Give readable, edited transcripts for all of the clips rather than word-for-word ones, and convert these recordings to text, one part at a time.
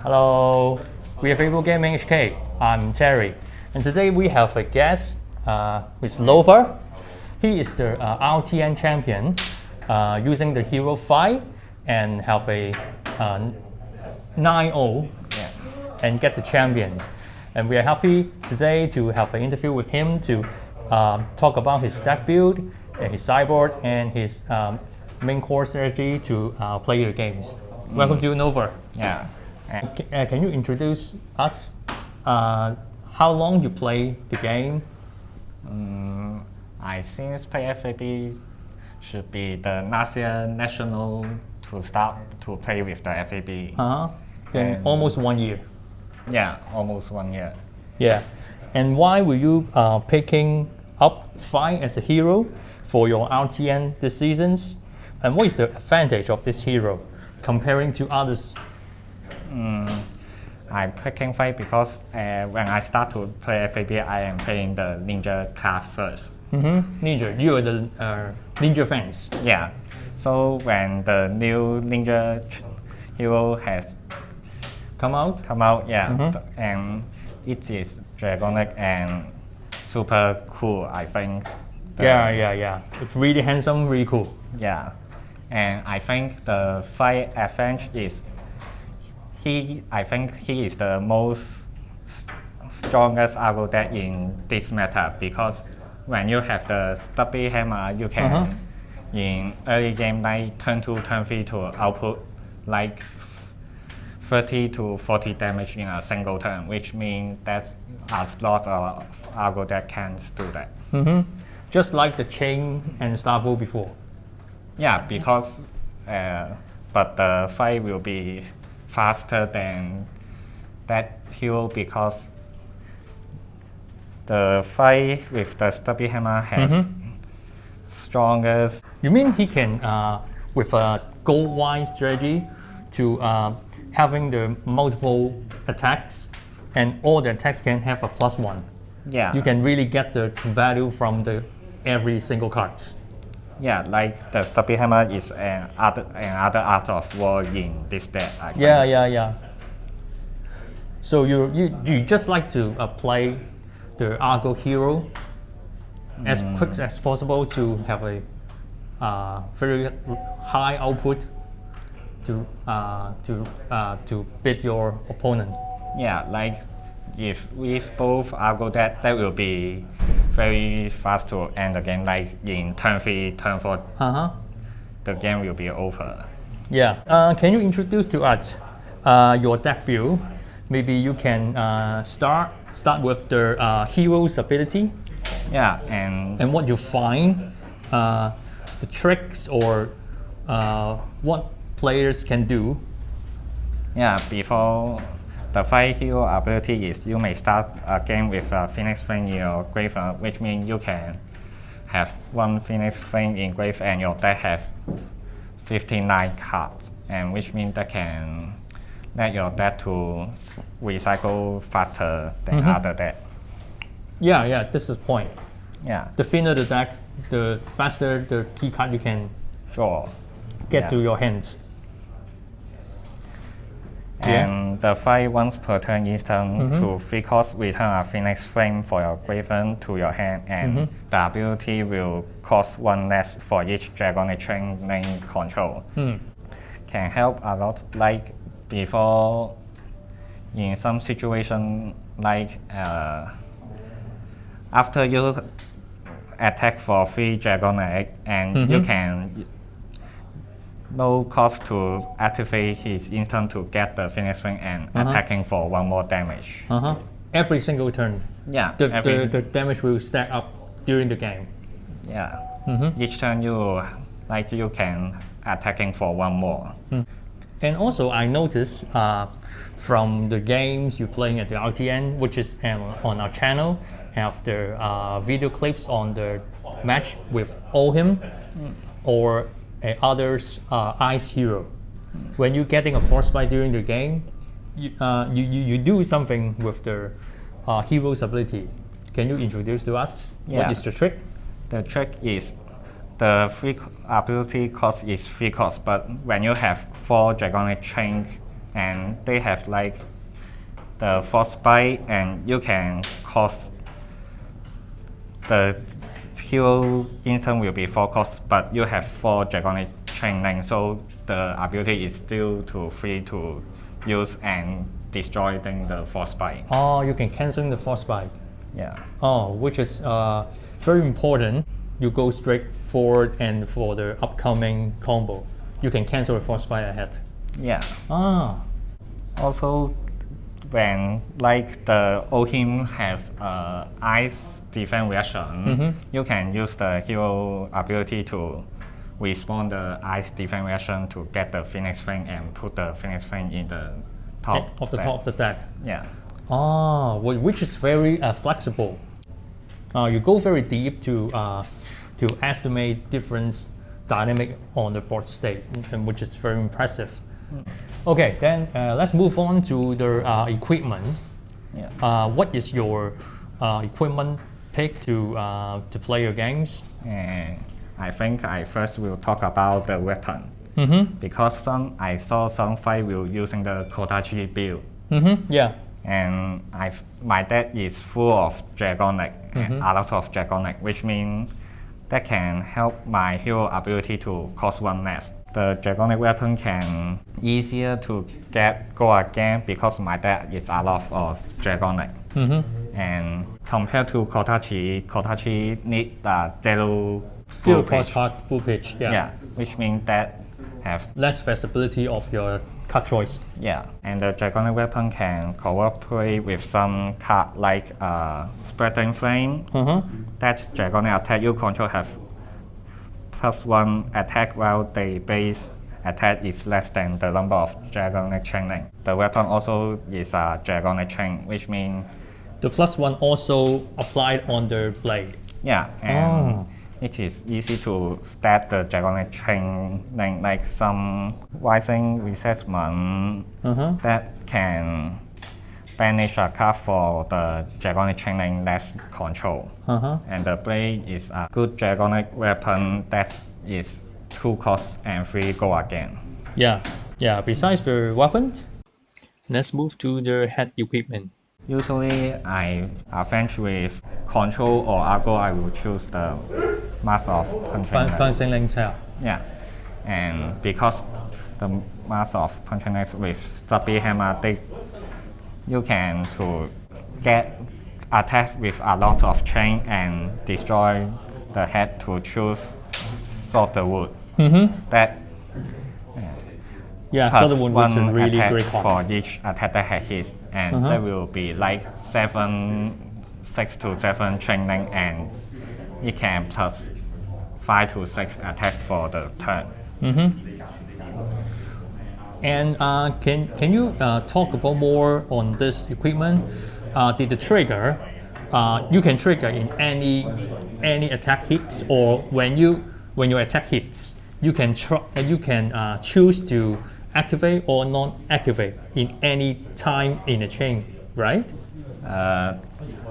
Hello, we are Fable Gaming HK. I'm Terry, and today we have a guest, with Lover. He is the RTN champion, using the Hero 5 and have a 9-0 and get the champions. And we are happy today to have an interview with him to talk about his deck build, and his sideboard, and his main core strategy to play your games. Welcome to Nova. Yeah. Can you introduce us how long you play the game? I since play FAB should be the last year national to start to play with the FAB. Then almost 1 year. Yeah, almost 1 year. Yeah. And why were you picking up 5 as a hero for your RTN this seasons? And what is the advantage of this hero comparing to others? I'm picking 5 because when I start to play FAB, I am playing the Ninja card first. Ninja, you are the Ninja fans. Yeah. So when the new Ninja hero has Come out? yeah, and it is dragonic and super cool, I think. Yeah. It's really handsome, really cool. Yeah, and I think the 5 advantage is I think he is the most strongest Aggro deck in this meta, because when you have the stubby hammer, you can in early game like turn 2, turn 3 to output like 30 to 40 damage in a single turn, which means that a lot of Aggro deck can't do that. Just like the Chain and Starbow before. Yeah, because but the fight will be faster than that hero, because the fight with the stubby hammer has strongest. You mean he can, with a gold wine strategy, to having the multiple attacks, and all the attacks can have a +1. Yeah. You can really get the value from the every single cards. Yeah, like the stubby hammer is another art of war in this deck. I think. Yeah. So you just like to play the Aggro hero as quick as possible to have a very high output to beat your opponent. Yeah, like if with both Aggro deck, that will be very fast to end the game. Like in turn 3, turn 4, the game will be over. Yeah. Can you introduce to us your deck build? Maybe you can start with the hero's ability. Yeah, and what you find, the tricks or what players can do. Yeah, before the 5 hero ability is you may start a game with a Phoenix Flame in your graveyard, which means you can have 1 Phoenix Flame in grave and your deck have 59 cards, and which means that can let your deck to recycle faster than other deck. Yeah, this is the point. Yeah. The thinner the deck, the faster the key card you can get to your hands. And the 5 once per turn instant to 3 cost return a Phoenix Flame for your graveyard to your hand, and the ability will cost 1 less for each Dragonic Chain lane control. Can help a lot, like before in some situation like after you attack for 3 Dragonic and you can no cost to activate his instant to get the Phoenix Flame and attacking for 1 more damage. Every single turn. Yeah. The damage will stack up during the game. Yeah. Each turn you can attacking for 1 more. And also I noticed from the games you're playing at the RTN, which is on our channel, have the video clips on the match with Ohim or others Ice Hero. When you're getting a force spike during the game, you do something with the hero's ability. Can you introduce to us what is the trick? The trick is the free ability cost is 3 cost, but when you have 4 Dragonic Chain and they have like the force spike, and you can cost the hero instant will be 4 costs, but you have 4 dragonic training, so the ability is still free to use and destroying the force spike. Oh, you can cancel the force spike. Yeah. Oh, which is very important. You go straight forward, and for the upcoming combo, you can cancel the force spike ahead. Yeah. Ah. Also, when like the Ohim have ice defense reaction, you can use the hero ability to respawn the ice defense reaction to get the Phoenix Flame and put the Phoenix Flame in the top of the top of the deck. Yeah. Ah, which is very flexible. You go very deep to estimate different dynamic on the board state, and which is very impressive. Okay, then let's move on to the equipment. Yeah. What is your equipment pick to play your games? I think I first will talk about the weapon. Because I saw some fight will using the Kotachi build. Yeah. And my deck is full of Dragonic, and a lot of Dragonic, which means that can help my hero ability to cost 1 less. The Dragonic weapon can easier to go again because my deck is a lot of Dragonic. And compared to Kotachi need 0 cost full pitch. Yeah, which means that have less flexibility of your card choice. Yeah, and the Dragonic weapon can cooperate with some card like Spreading Flame. That Dragonic attack you control have +1 attack while the base attack is less than the number of Dragonic training. The weapon also is a Dragonic chain, which means the +1 also applied on the blade. Yeah, and it is easy to stat the Dragonic training, like some Rising Resentment that can banish a card for the Dragonic training less control. And the blade is a good Dragonic weapon that is 2 costs and 3 go again. Yeah. Besides the weapons, let's move to the head equipment. Usually, I advance with control or Aggro. I will choose the Mask of Punching Links. Yeah, and because the Mask of Punching Links with Stubby Hammer, you can to get attack with a lot of chain and destroy the head to choose Sword the Wood. That Sword the Wood, which is really attack great card for each attack that has hit, and there will be like 6 to 7 training, and it can plus 5 to 6 attack for the turn. And can you talk about more on this equipment? Did the trigger you can trigger in any attack hits, or when your attack hits, you can choose to activate or not activate in any time in a chain, right?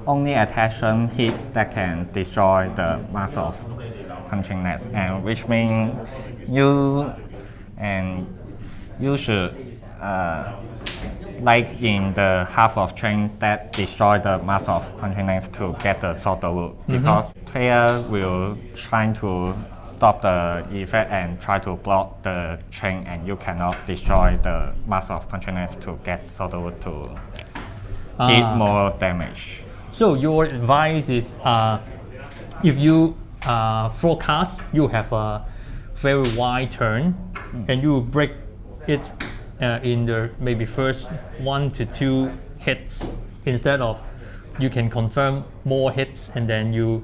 Only attention hit that can destroy the Mask of Punching Nest, and which means you should like in the half of chain that destroy the Mask of Punching Nest to get the Sword of Wood, because player will try to stop the effect and try to block the chain, and you cannot destroy the Mask of Punching Nest to get Sword of Wood to hit more damage. So your advice is, if you forecast you have a very wide turn, and you break it in the maybe first 1 to 2 hits, instead of you can confirm more hits and then you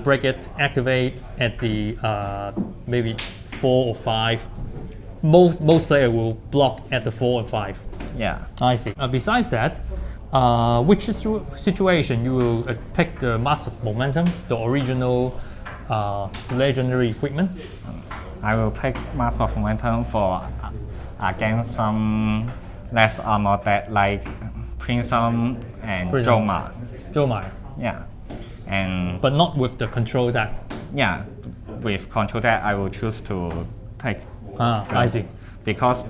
break it, activate at the maybe 4 or 5. Most players will block at the 4 and 5. Yeah, I see. Besides that, which situation you will pick the Mask of Momentum, the original legendary equipment? I will pick Mask of Momentum for against some less armor deck like Prism and Dromai. Yeah, and but not with the control deck. Yeah, with control deck I will choose to take. I see. Because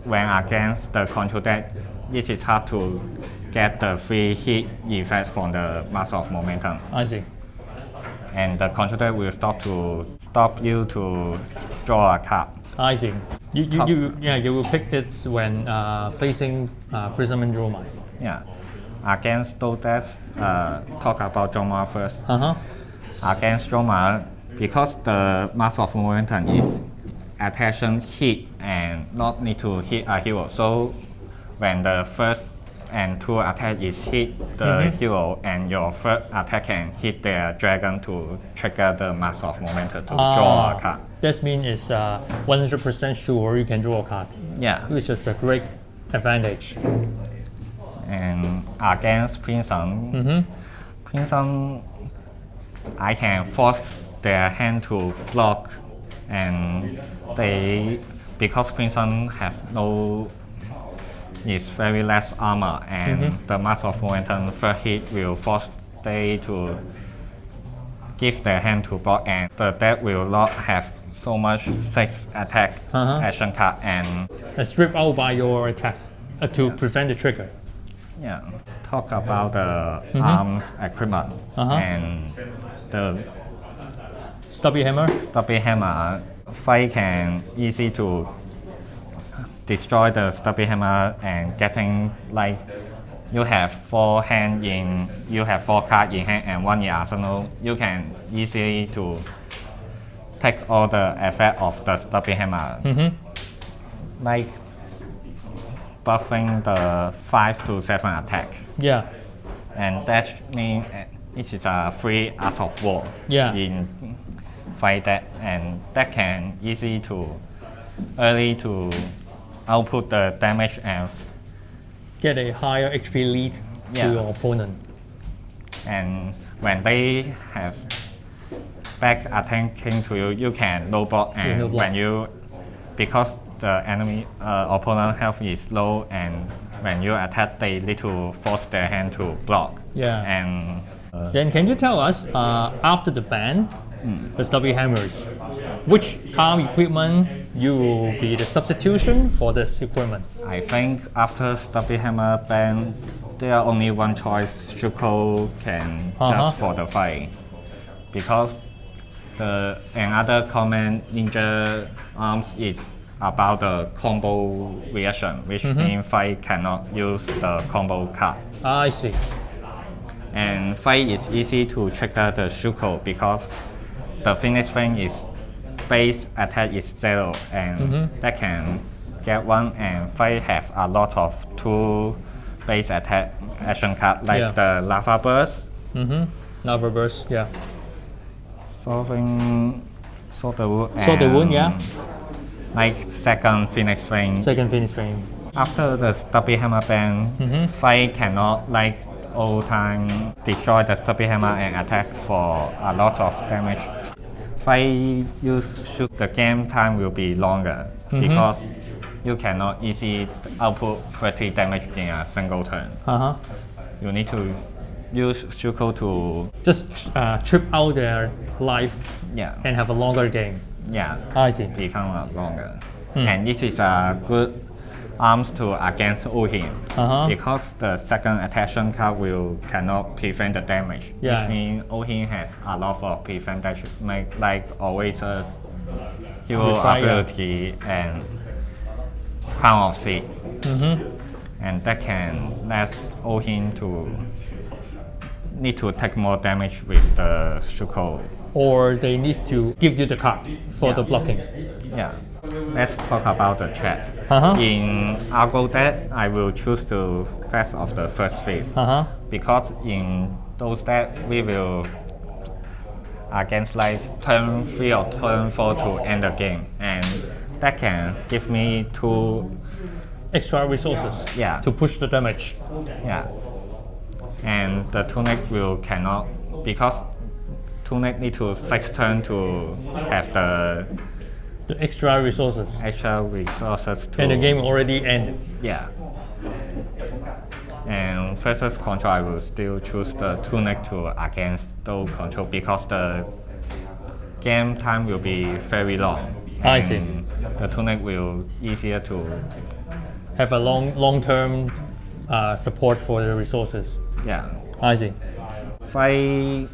when against the control deck, it is hard to get the free hit effect from the Master of Momentum. I see. And the control deck will stop you to draw a card. I see. You will pick it when facing Prism and Dromai. Yeah. Against those decks, talk about Dromai first. Against Dromai, because the Master of Momentum is attention hit and not need to hit a hero. So when the first and two attack is hit the hero and your first attack can hit the dragon to trigger the Master of Momentum to draw a card. That means it's 100% sure you can draw a card. Yeah. Which is a great advantage. And against Prism, Prism, I can force their hand to block, and because Prism have is very less armor, and the Master of Momentum first hit will force they to give their hand to block, and the deck will not have so much 6 attack action card and strip out by your attack to prevent the trigger. Yeah. Talk about the arms equipment and the Stubby hammer. Stubby hammer. Fight can easy to destroy the stubby hammer and getting like you have 4 cards in hand and 1 in arsenal. You can easily to take all the effect of the stubby hammer, like buffing the 5 to 7 attack. Yeah. And that means it is a free art of war in fight deck, and that can easy to early to output the damage and get a higher HP lead to your opponent. And when they have back attacking to you, you can low block, and when you because the enemy opponent health is low, and when you attack they need to force their hand to block. And then can you tell us after the ban, the stubby hammers, which arm equipment you will be the substitution for this equipment? I think after stubby hammer ban, there are only one choice. Shuko can just for the fight, because another common ninja arms is about the combo reaction, which means fight cannot use the combo card. I see. And fight is easy to trigger the Shuko because the finish thing is base attack is 0, and that can get 1, and fight have a lot of 2 base attack action card like the lava burst. Lava burst, Sword the wound, like second finish frame. After the stubby hammer ban, fight cannot like all time destroy the stubby hammer and attack for a lot of damage. Fight the game time will be longer because you cannot easily output 30 damage in a single turn. You need to use Shuko to just trip out their life and have a longer game. I see. Become longer. And this is a good arms to against Uhin because the second attention card cannot prevent the damage, which means Uhin has a lot of prevention, like always hero ability and Crown of Seed, and that can let Uhin to need to take more damage with the Shuko. Or they need to give you the card for the blocking. Let's talk about the chess. In Aggro deck, I will choose the phase of the first phase because in those decks we will against like turn 3 or turn 4 to end the game, and that can give me 2 extra resources to push the damage. And the tunic cannot because tunic need to 6 turn to have the extra resources. And the game already ended. And versus control, I will still choose the tunic to against those control because the game time will be very long. I see. The tunic will easier to have a long-term support for the resources. Yeah. I see. Five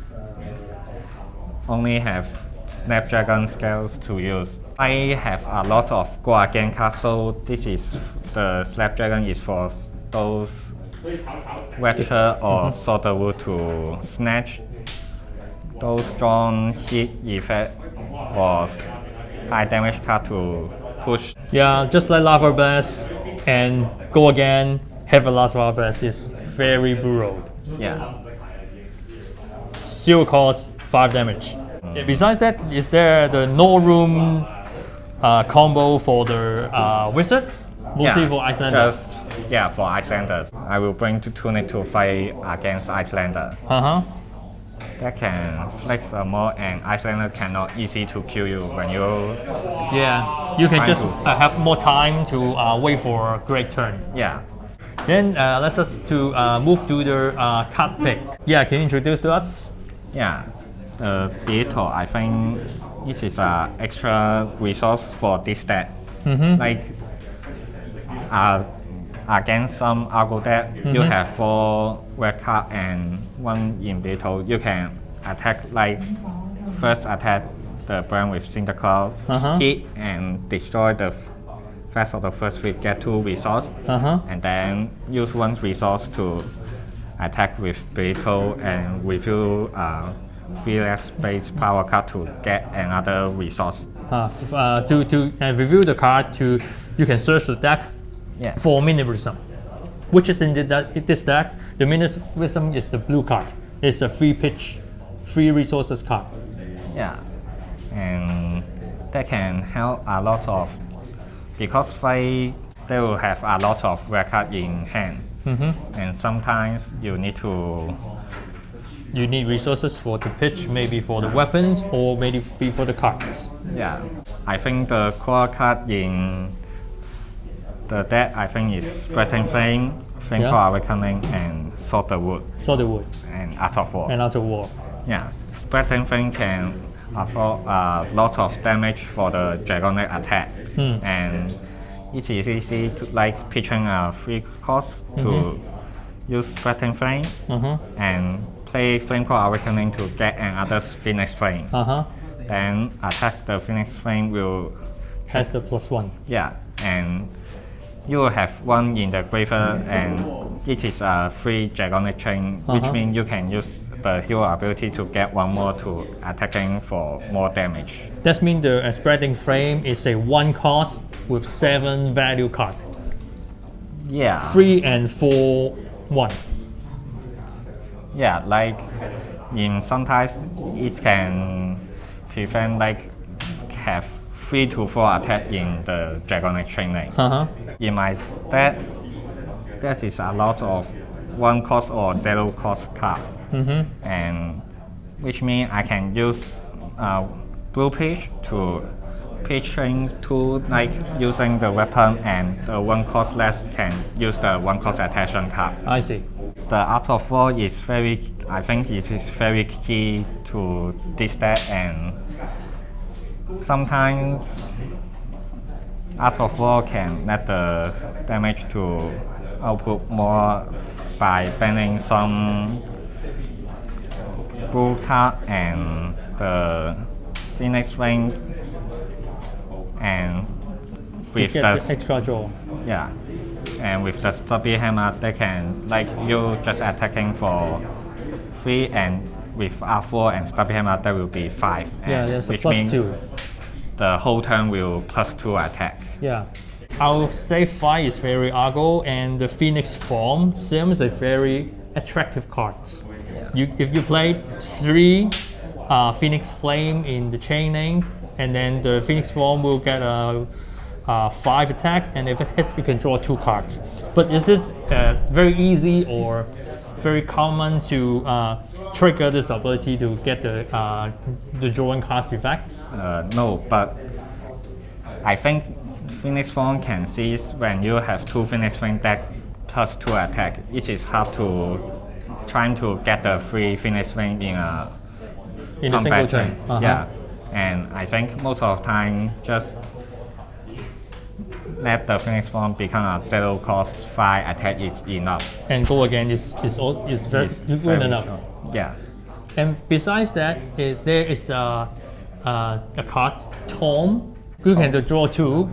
only have Snapdragon scales to use. I have a lot of go again cards, so this is the Snapdragon is for those Wetcher or Solder Wood to snatch those strong hit effect or high damage card to push. Yeah, just like Lava Blast and Go Again, have a last Lava Blast is very brutal. Yeah. 0 cost, 5 damage. Yeah, besides that, is there the no room combo for the wizard? Mostly for Icelander. For Icelander. I will bring to Tunic to fight against Icelander. That can flex more, and Icelander cannot easy to kill you when you. Yeah, you can just have more time to wait for a great turn. Yeah. Then let's us to move to the card pick. Yeah, can you introduce to us? Yeah. Beetle, I think this is an extra resource for this deck. Like against some Aggro deck, you have 4 red cards and 1 in Beetle. You can attack like first attack the brand with Cinder Claw, hit and destroy the fast of the first week, get 2 resources, and then use 1 resource to attack with Beetle and reveal 3 less space power card to get another resource. To review the card, you can search the deck for Mini Prism, which is in this deck. The Mini Prism is the blue card. It's a free pitch, free resources card. Yeah, and that can help a lot of, because they will have a lot of red card in hand, and sometimes you need resources for the pitch, maybe for the weapons or maybe for the cards. Yeah, I think the core card in the deck is Spreading Flame, Core Awakening, and Solder Wood. And Art of War. Yeah, Spreading Flame can afford a lot of damage for the Dragonic attack, and it is easy to like pitching a free cost to use Spreading Flame and play Core Awakening to get another Phoenix Flame. Then attack the Phoenix Flame will has the +1. Yeah, and you will have 1 in the graveyard, and it is a free Dragonic Chain, which means you can use the hero ability to get 1 more to attacking for more damage. That means the Spreading Flame is a 1 cost with 7 value card. Yeah. 3 and 4, 1. Yeah, like in sometimes it can prevent like have 3 to 4 attack in the Dragonic Training. In my deck, that is a lot of 1 cost or 0 cost card, and which means I can use blue pitch to pitching to like using the weapon, and the 1 cost less can use the 1 cost attention card. I see. The Art of War is I think it is very key to this deck, and sometimes Art of War can let the damage to output more by banning some blue card and the Phoenix Ring, and with the extra draw. Yeah, and with the Stubby Hammer, they can like you just attacking for 3, and with R4 and Stubby Hammer, that will be 5. Yeah, there's a which means +2. The whole turn will +2 attack. Yeah, I would say 5 is very Aggro, and the Phoenix form seems a very attractive card. If you play 3 Phoenix Flame in the chain link, and then the Phoenix form will get a 5 attack, and if it hits, you can draw 2 cards. But is it very easy or very common to trigger this ability to get the drawing cards effects? No, but I think Phoenix Form can seize when you have 2 Phoenix Flame deck +2 attack. It is hard to trying to get the 3 Phoenix Flame in a single turn. Yeah, and I think most of the time just let the Phoenix form become a 0 cost 5 attack is enough. And go again is very good enough. Strong. Yeah. And besides that, there is a card, Tom. You can draw 2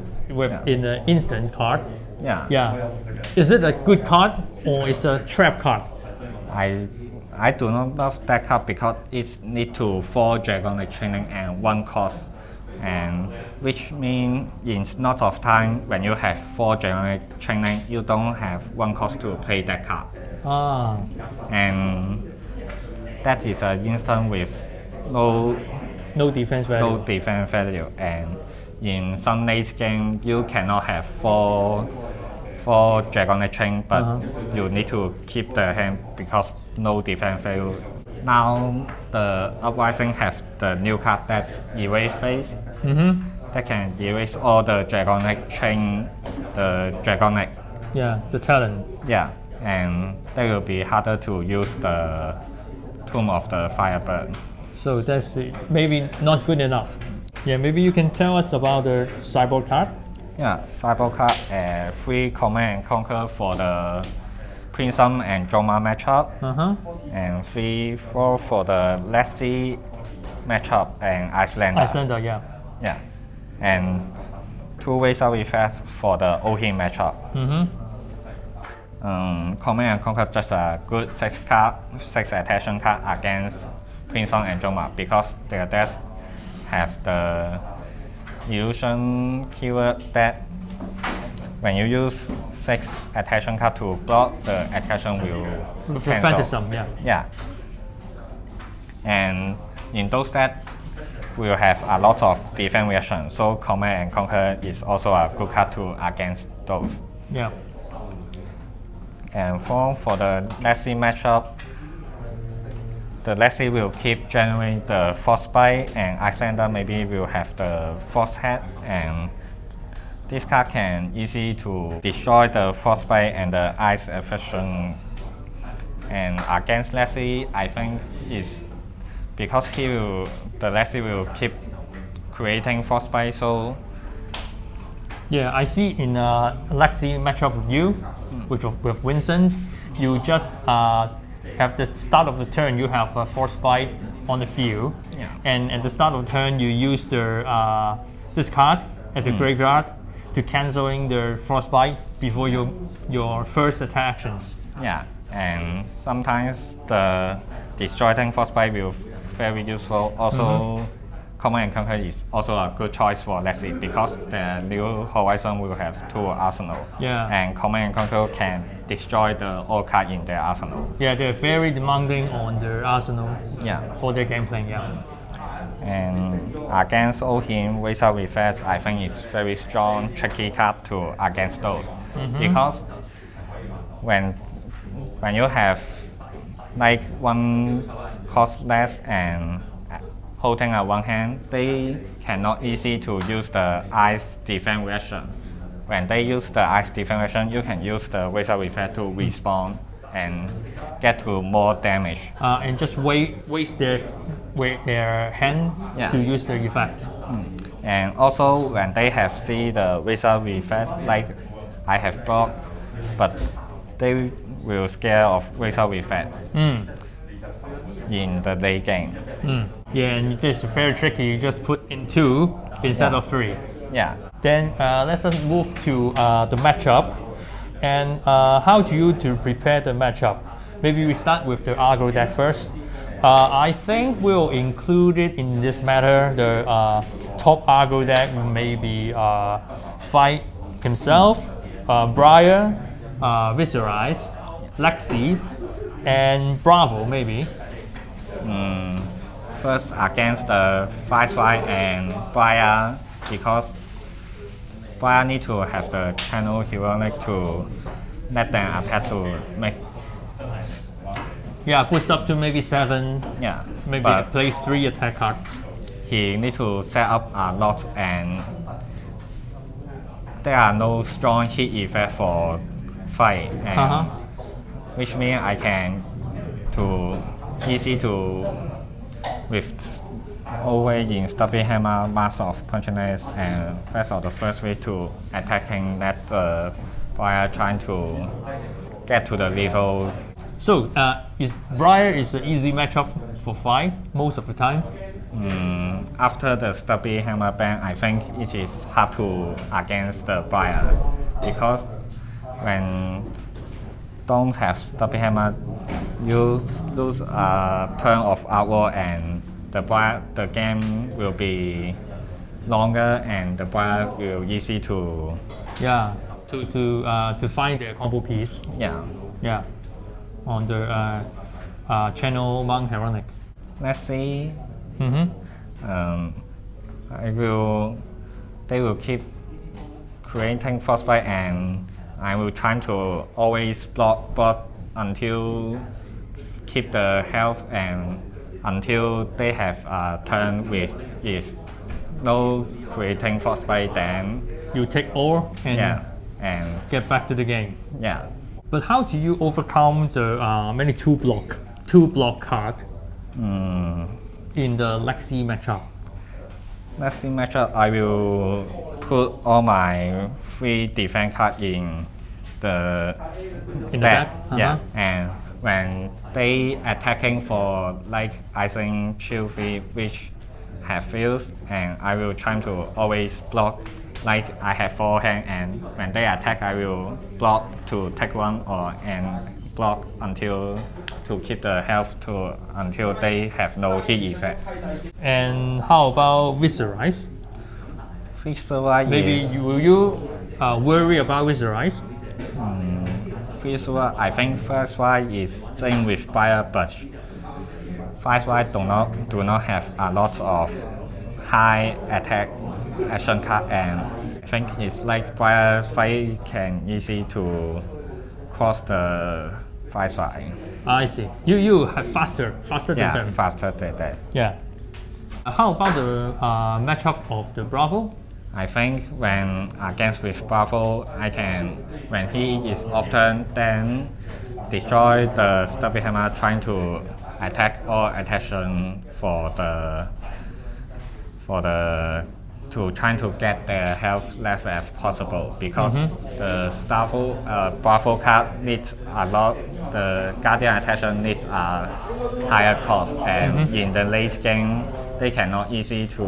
in the instant card. Yeah. Yeah. Is it a good card or is a trap card? I do not love that card because it needs to 4 Dragonic Training and 1 cost, and which means in lot of time when you have 4 Dragonic Training, you don't have 1 cost to play that card. Ah. And that is an instant with no defense value. No defense value, and in some late game you cannot have 4 Dragonic Chain, but you need to keep the hand because no defense value. Now the Uprising have the new card that erase face. That can erase all the Dragonic Chain, the Dragonic. Yeah, the talent. Yeah, and that will be harder to use the Tomb of the Firebird. So that's maybe not good enough. Yeah, maybe you can tell us about the sideboard card. Yeah, sideboard card, 3 Command and Conquer for the Prism and Dromai matchup, and 3/4 for the Lexi matchup and Icelander. Icelander, yeah. Yeah, and 2 Razor effects for the Ohin matchup. Command and Conquer just a good 6 attention card against Prism and Dromai because their decks have the illusion keyword that when you use 6 attention card to block, the attention will cancel. Phantasm, yeah. Yeah. And in those that will have a lot of defense reaction, so Command and Conquer is also a good card to against those. Yeah. And for the Lexi matchup, the Lexi will keep generating the Frostbite, and Icelander maybe will have the Frosthead, and this card can easy to destroy the Frostbite and the Ice Affection. And against Lexi, I think is because the Lexi will keep creating Frostbite, so yeah, I see in Lexi matchup with you, with Vincent, you just have the start of the turn, you have a Frostbite on the field, and at the start of the turn, you use this card at the graveyard to canceling the Frostbite before your first attack actions. Yeah, and sometimes the destroying Frostbite will be very useful. Also, Command and Conquer is also a good choice for Lexi because the New Horizon will have 2 arsenal. Yeah. And Command and Conquer can destroy the all card in their arsenal. Yeah, they're very demanding on their arsenal. Yeah. For their gameplay, yeah. And against Ohin, Razor Reflex, I think is very strong, tricky card to against those because when you have like 1 cost less and holding a 1 hand, they cannot easy to use the Ice Defense reaction. When they use the Ice Defense reaction, you can use the Razor Reflex to respawn and get to more damage. And just waste their hand to use the effect. And also when they have see the Razor Reflex, like I have blocked, but they will scare of Razor Reflex in the late game. Yeah, and this is very tricky. You just put in 2 instead of 3. Yeah. Then let's move to the matchup. And how do you prepare the matchup? Maybe we start with the Aggro deck first. I think we'll include it in this matter. The top Aggro deck will maybe Fight himself, Briar, Viscerize, Lexi, and Bravo maybe. First against the Firefly and Briar because Briar need to have the channel heroic to let them attack to make. Yeah, push up to maybe 7. Yeah. Maybe but place 3 attack cards. he need to set up a lot, and there are no strong hit effect for fight, and which means I can easy to with always in stubby hammer, mass of punchiness, and that's the first way to attacking that the player trying to get to the level. So, is Briar is an easy matchup for fight most of the time? After the stubby hammer ban, I think it is hard to against the player because when don't have stubby hammer, you lose a turn of hour and the game will be longer and the player will easy to to find the combo piece. yeah. On the channel Mount Heronic. Let's see. Mm-hmm. They will keep creating frostbite and I will try to always block until keep the health and until they have a turn which is no creating frostbite, then You take all and and get back to the game. yeah. But how do you overcome the many two block card in the Lexi matchup? Let's see matchup. I will put all my 3 defense cards in the back. Yeah, and when they attacking for like icing shield 3 which have fields, and I will try to always block. Like I have 4 hand, and when they attack, I will block to take 1 and block until to keep the health until they have no hit effect. And how about Viscerize? Visualize Maybe will you worry about Viscerize? Visual, I think first one is same with fire, but first one do not have a lot of high attack action card, and I think it's like fire fight can easy to cross the fire fight. I see. You have faster than them. Faster than that. Yeah. How about the matchup of the Bravo? I think when against with Bravo, when he is off turn, then destroy the stubby hammer trying to attack all attention to trying to get their health left as possible, because the Bravo card needs a lot. The Guardian attention needs a higher cost, and in the late game, they cannot easy to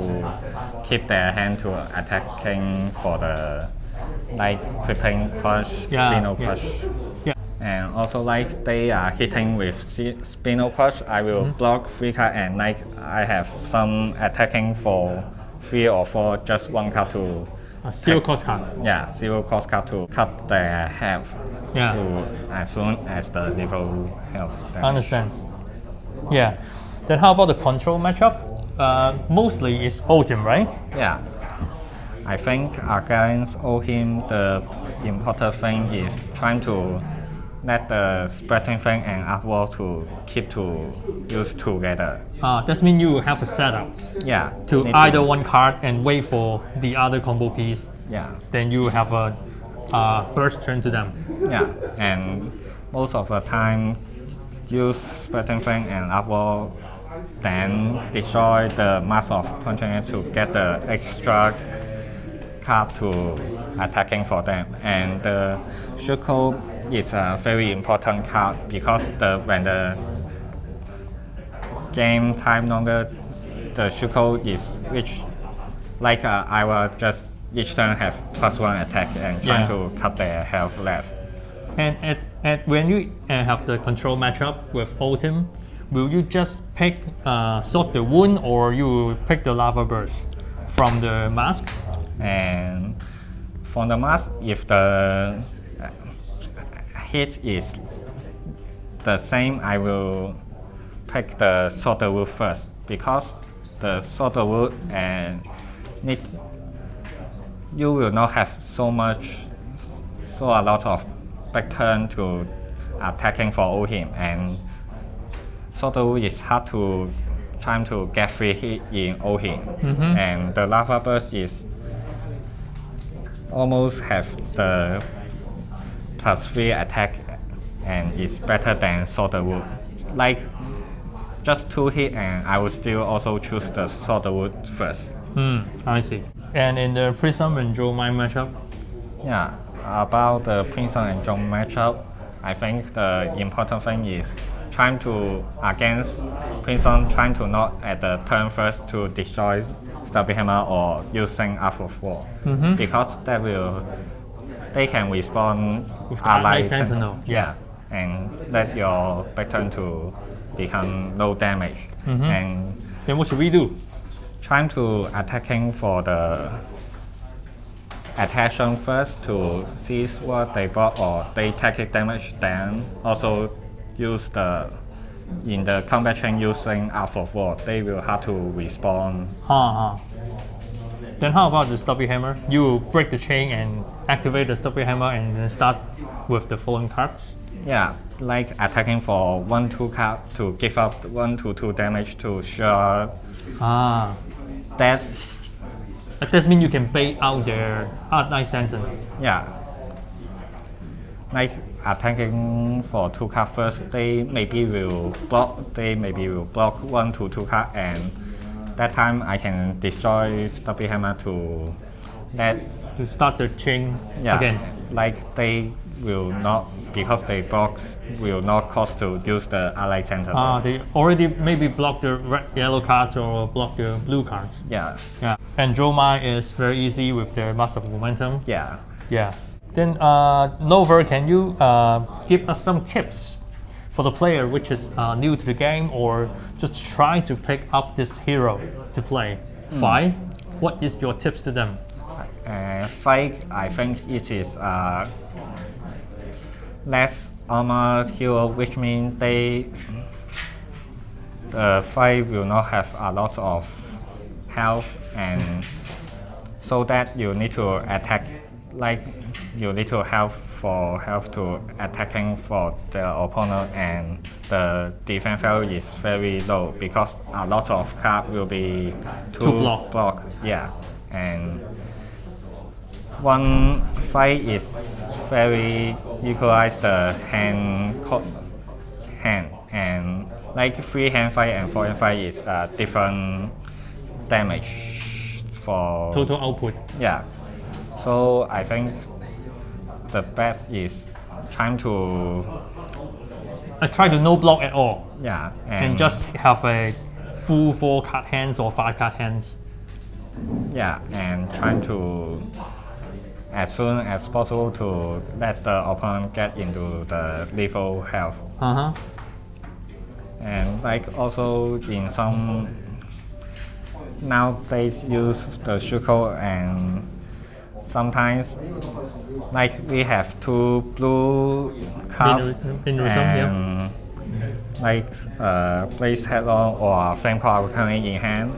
keep their hand to attacking for the like crippling crush, spinal crush. Yeah. And also like they are hitting with spinal crush, I will block 3 cards, and like I have some attacking for 3 or 4, just 1 card to Zero cost card. Yeah, 0 cost card to cut their health Yeah. to as soon as the level health damage. Understand. Yeah. Then how about the control matchup? Mostly it's Odin, right? Yeah. I think against Ohim, the important thing is trying to let the spreading thing and Aggro to keep to use together. That means you have a setup Yeah. to need either one card and wait for the other combo piece. Yeah. Then you have a burst turn to them. Yeah. And most of the time, use spreading thing and Aggro, then destroy the mass of punching to get the extra card to attacking for them. And the Shuko is a very important card because when the game time longer, the Shuko is which like I will just each turn have +1 attack and trying to cut their health left. And when you have the control matchup with Ultim, will you just pick Sort the Wound, or you pick the Lava Burst from the mask? And from the mask, if the hit is the same, I will pick the Sort the Wood first, because the Sort the Wood and you will not have so a lot of back turn to attacking for him, and Sort the Wood is hard to trying to get free hit in him, and the Lava Burst is almost have the +3 attack and is better than Sort the Wood. Like just 2 hit, and I would still also choose the Solder Wood first. I see. And in the Prism and Dromai matchup? Yeah, about the Prism and Dromai matchup, I think the important thing is trying to, against Prism, trying to not at the turn first to destroy Stubby Hammer or using Art of War, because they can respond With ally Sentinel. Yeah, and let your back turn to become low damage. And Then what should we do? trying to attacking for the attention first to see what they bought or they take damage, then also use in the combat chain using Art of War, they will have to respond. Then how about the Stubby Hammer? You break the chain and activate the Stubby Hammer and then start with the following cards? Yeah, like attacking for 1-2 card to give up 1-2 damage to sure that. That means you can bait out their Hard Knight Sentinel. Yeah, like attacking for 2 cards first, they maybe will block 1-2 cards, and that time I can destroy Stubby Hammer to start the chain again. Like they will not, because they block, will not cost to use the ally center. They already maybe block the yellow cards or block the blue cards. Yeah. And Dromai is very easy with their Mass of Momentum. Yeah. Then Nover, can you give us some tips for the player which is new to the game or just trying to pick up this hero to play? Fight. What is your tips to them? Fight, I think it is less armor hero, which means the fight will not have a lot of health, and so that you need to attack, like you need to help to attacking for the opponent, and the defense value is very low because a lot of cards will be to block. Yeah, and one fight is very equalize the hand, and like 3 hand fight and 4 hand fight is different damage for total output. Yeah, so I think the best is trying to try to no block at all. Yeah, and just have a full 4 card hands or 5 card hands. Yeah, and trying to as soon as possible to let the opponent get into the lethal health. And like also in some nowadays use the Shuko, and sometimes like we have 2 blue cards and like place headlong or flame core currently in hand.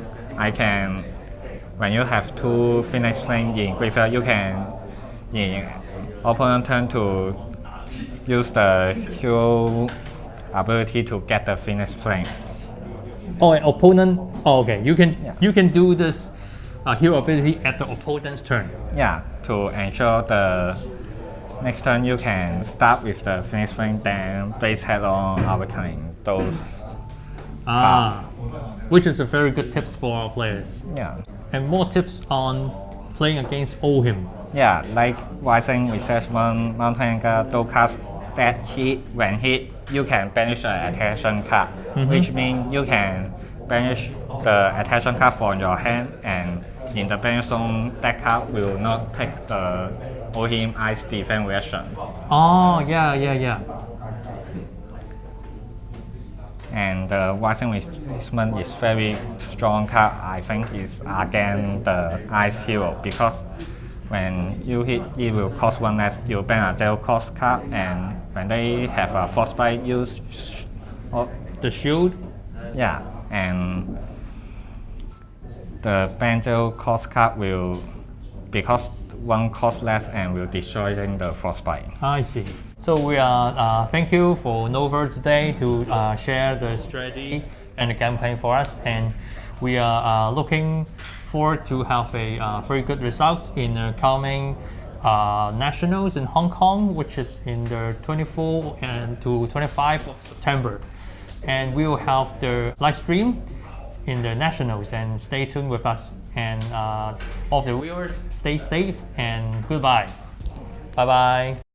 When you have 2 Phoenix Flame in graveyard, you can in opponent turn to use the hero ability to get the Phoenix Flame. Opponent. Okay, you can do this hero ability at the opponent's turn. Yeah, to ensure the next turn you can start with the Phoenix Flame, then place headlong awakening those. Which is a very good tips for our players. Yeah. And more tips on playing against Ohim. Yeah, like Rising Resentment, Mountain Anger, those cards that when hit, you can banish an attention card, which means you can banish the attention card from your hand, and in the banish zone, that card will not take the Ohim Ice Defense reaction. Yeah. And the Rising Resentment is very strong card. I think is against the Ice Hero, because when you hit, it will cost 1 less. You ban a deal cost card, and when they have a Frostbite, use the shield. Yeah, and the ban deal cost card will, because 1 cost less and will destroy the Frostbite. I see. So we are thank you for Nova today to share the strategy and the campaign for us, and we are looking forward to have a very good result in the coming nationals in Hong Kong, which is in the 24th and to 25th of September. and we will have the live stream in the nationals. And stay tuned with us. And all the viewers, stay safe and goodbye. Bye bye.